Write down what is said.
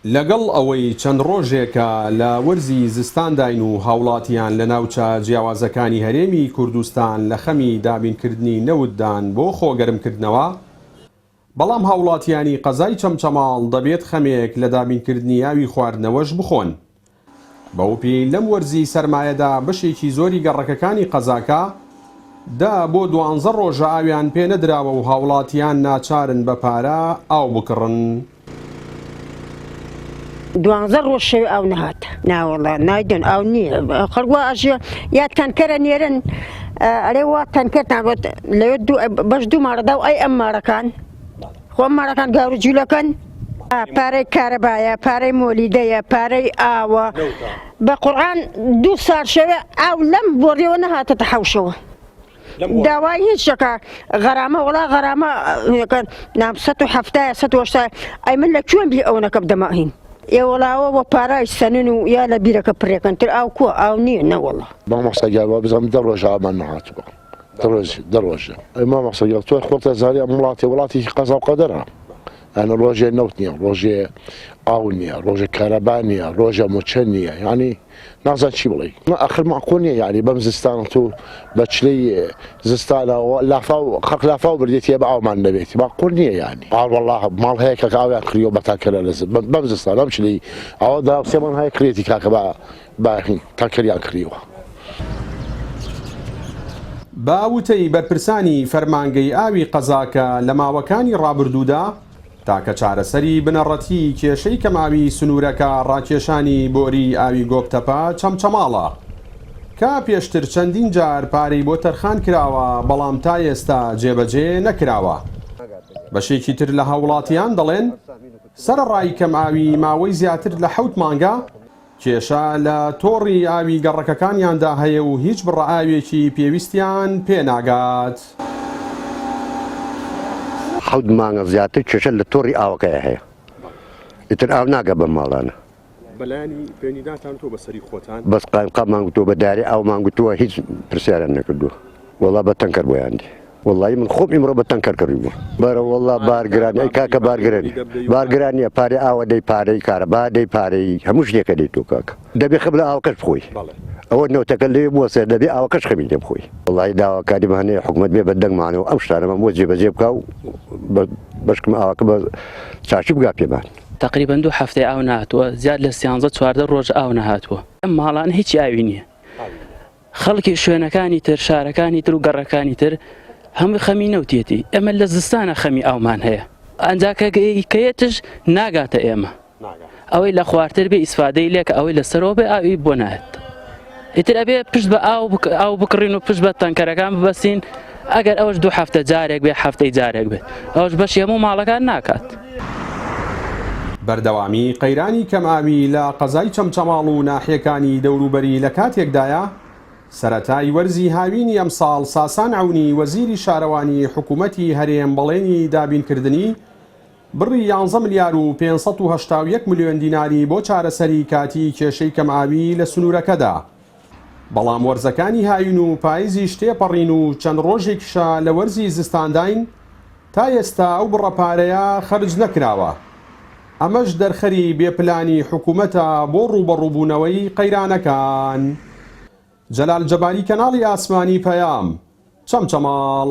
لەگەڵ ئەوەی چەند ڕۆژێکە لە وەرزی زستانداین و هاوڵاتیان لە ناوچە جیاوازەکانی هەرێمی کوردستان لە خەمی دابینکردنی نەوتدان بۆ خۆگەرمکردنەوە، بەڵام هاوڵاتیانی قەزای چەمچەماڵ دەبێت خەمێک لە دابینکردنی ئاوی خواردنەوەش بخۆن. بەوپی لەم وەرزی سەرمایەدا بەشێکی زۆری گەڕەکەکانی قەزاکە دا بۆ 12 ڕۆژە ئاویان پێ نەدراوە و هاوڵاتیان ناچارن بە پارە ئاو بکڕن. 12 ڕۆژ شەوی ئاو نەهاتە ناوەڵا نایدن ئاو نییە خەڵک ئاژێ یا تەنکەرە نێرن ئەرێ وا تەنکەرتان لەوێ بەش دوو ماڕەدا و ئەی ئەم ماڕەکان خۆ ماڕەکان گاور و جوولەکەن پارەی کارەبایە پارەی مۆلیدەیە پارەی ئاوە بە قورئان 2 ساڵ شەوێ ئاو لەم بۆڕێەوە نەهاتەتە حەوشەوە داوای هیچ شەکە غەرامە وڵا غەرامە 170 180 ئەی من لە کوێن بی ئەوەنەکە بدەماهین ئێوەڵاوە بۆ پارای سەنن و یا لە بیرەکە پڕێکن تر ئاو کووە ئاو نییە نەوەڵە مامۆستاگیان بزانم 10 ڕۆژ ئامان نەهاتووە 10 ڕۆژە مامۆستاگیان تۆ خۆتە زاری ئەم وڵاتی قەزا و قەدەرە ئەنە ڕۆژێ نەوت نییە ڕۆژێ ئاو نییە ڕۆژێ کارەبا نییە ڕۆژە موچە نییە یعنی نازان چی بڵێ ئاخر معقول نییە یعنی بەم زستان تو بە چلەی زستانەوە خەڵک لافاو بردێتیە بە ئاومان دەبێت معقول نییە یعنی وەڵڵا ماڵ هەیە کە ئاویان کڕیەوە بە تاکەرە لە بەم زستان ئەم چلەی ئەوە داوسێمان هەیە کرێتی کاکە بە تاکەریان کڕیەوە. باوتەی بەرپرسانی فەرمانگەی ئاوی قەزاکە لە ماوەکانی ڕابردوودا تاکە چارەسەری بنەڕەتی کێشەی کەماوی سنوورەکە ڕاکێشانی بۆری ئاوی گۆبتەپە چەمچەماڵە کە پێشتر چەندین جار پارەی بۆ تەرخان کراوە بەڵام تا ئێستا جێبەجێ نەکراوە. بەشێکی تر لە هاوڵاتیان دەڵێن سەرڕای کەماوی ماوەی زیاتر لە 7 مانگە کێشە لە تۆڕی ئاوی گەڕەکەکانیاندا هەیە و هیچ بڕائاوێکی پێویستیان پێناگات. 7 مانگە زیاتر کێشە لە تۆڕی ئاوەکەیە هەیە ئیتر ئاو ناگە بە ماڵانە بەلایانی پێنیداتان تۆ بەسەری خۆتان بەس قایمقامان گوتووە بە داری ئاومان گوتووە هیچ پرسیاران نەکردووە وەڵا بە تەنکەر بۆیاندی وەڵی من خۆم ئیمڕۆ بە تەنکەر کڕیبووە بەرە وەڵا بارگرانی ئەی کاکە بارگران نیە پارەی ئاوە دەی پارەی کارەبا دەی پارەی هەموو شتێکە دەی تۆ کاکە دەبێ خەب لە ئاوەکەش بخۆی ئەوە نەوتەکە لێ بووەسێ دەبێ ئاوەکەش خەمی لێ بخۆی وەڵی داواکاری بەهەنەیە حکومەت بێ بەدەنگمانەوە ئەو شتانەمە بۆ جێبەجێ بکە و بەشکم ئاوەکە بە چاچی بگا پێمان تقریبا 2 هەفتەی ئاو نهاتووە زیاد لە 13-14 ڕۆژ ئاو نەهاتووە ئەم ماڵان هیچ ئاوی نییە خەڵکی شوێنەکانی تر شارەکانی تر و گەڕەکانی تر هەموو خەمی نەوتێتی ئەمە لە زستانە خەمی ئاومان هەیە ئەنجاکەکەیەتش ناگاتە ئێمە ئەوەی لە خواردتر بێ ئیسفادەی لێکە ئەوەی لەسەرەوە بێ ئاوی بۆ نایەت ئیتر ئەبێ پشت بە ئاو بکڕین و پشت بە تەنکەرەکان ببەستین ئەگەر ئەوەش 2 هەفتە جارێک بێ هەفتەی جارێک بێت ئەوەش بەشی هەموو ماڵەکان ناکات. بەردەوامی قەیرانی کەماوی لە قەزای چەمچەماڵ و ناحیەکانی دەوروبەری لە کاتێکدایە سەرەتای وەرزی هاوینی ئەمساڵ ساسان عەونی وەزیری شارەوانی حکوومەتی هەرێم بەڵێنی دابینکردنی بڕی 11 ملیار و 581 ملیۆن دیناری بۆ چارەسەری کاتی کێشەی کەماوی لە سنوورەکەدا. بەڵام وەرزەکانی هاوین و پاییزی شتێپەڕین و چەند ڕۆژێکیشە لە وەرزی زستانداین تا ئێستا ئەو بڕەپارەیە خەرج نەکراوە. ئەمەش دەرخەری بێپلانی حکوومەتە بۆ ڕوبەڕووبوونەوەی قەیرانەکان. جەلال جەباری کەناڵی ئاسمانی پەیام چەمچەماڵ.